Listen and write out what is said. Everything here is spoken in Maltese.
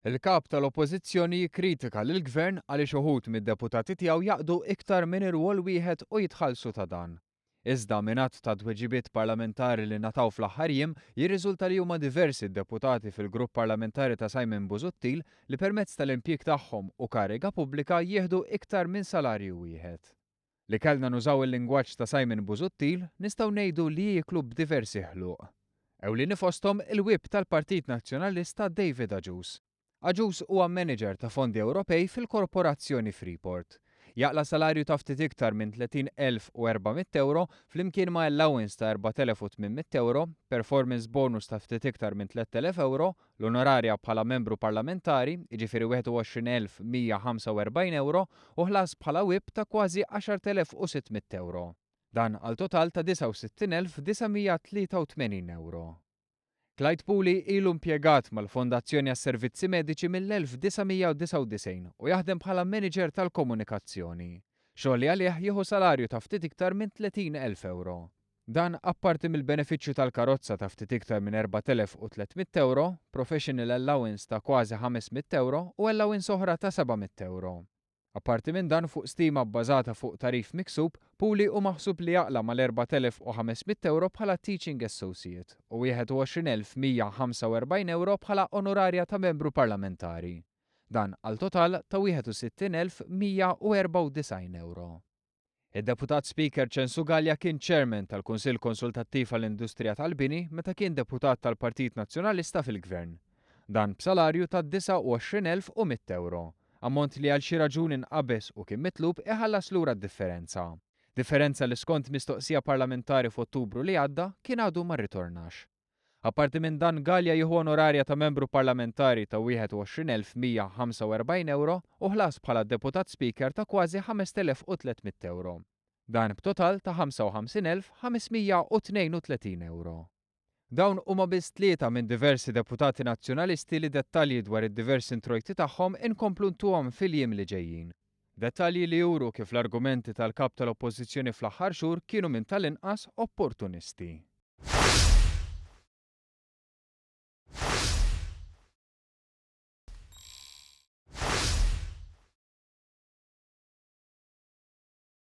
Il-kap tal-Oppożizzjoni jikkritika lill-Gvern għaliex uħud mid-deputati tiegħu jaqdu iktar minn irwol wieħed u jitħallsu ta' dan. Iżda mingħand ta' tweġibiet parlamentari li ngħataw fl-aħħar jiem jirriżulta li huma diversi d-deputati fil-grupp parlamentari ta' Simon Busuttil li permezz tal-impjieg tagħhom u kariga pubblika jieħdu iktar minn salarju wieħed. Li kellna nużaw il-lingwaġġ ta' Simon Busuttil nistgħu ngħidu li jieklu b'diversi iħluq. Ewlieni fosthom il-wib tal-Partit Nazzjonalista David Għaġus. Għaġus huwa manager ta' fondi Ewropej fil-korporazzjoni Freeport. Jaqla salarju ta' ftit iktar minn 30,400 euro flimkien ma' allowance ta' 4,800 euro, performance bonus ta' ftit iktar minn 3,000 euro, l-onorarja bħala membru parlamentari, jiġifieri 21,145 euro, u ħlas bħala wib ta' kważi 10,600 euro. Dan għal total ta' 69,983 euro. Clyde Pooley ilu impjegat mal-Fondazzjoni għas-Servizzi Mediċi mill-1999 u jaħdem bħala manager tal-komunikazzjoni. Xogħol li għalih jieħu salarju ta' ftit iktar minn 30,000 euro. Dan apparti mill-benefiċċju tal-karozza ta' ftit iktar minn 4,300 euro, professional allowance ta' kważi 500 euro u allowance oħra ta' 700 euro. Apparti minn dan fuq stima bbażata fuq tarif miksub, Pooley u maħsub li jaqla mal-4,500 euro bħala teaching associate u 21,145 euro bħala onorarja ta' membru parlamentari. Dan għal total ta' 61,194 euro. Id-deputat Speaker Censu Gallia kien chairman tal-Kunsill Konsultattiv għall-Industrija tal-Bini meta kien deputat tal-Partit Nazzjonalista fil-Gvern. Dan b'salarju ta' 29,100 euro. Ammont li għal xi raġuni nqabes u kien mitlub iħallas lura d-differenza. Differenza li skont mistoqsija parlamentari f'Ottubru li għadda kien għadu ma rritornax. Apparti minn dan Gallia jieħu onorarja ta' membru parlamentari ta' 21,145 euro u ħlas bħala deputat speaker ta' kważi 5,300 euro. Dan b'total ta' 55,532 euro. Dawn huma biss tlieta minn diversi deputati nazzjonalisti li dettalji dwar id-diversi introjti tagħhom inkomplu ntuhom fil-jiem li ġejjin. Dettalji li juru kif l-argumenti tal-kap tal-Oppożizzjoni fl-aħħar xhur kienu minn tal-inqas opportunisti.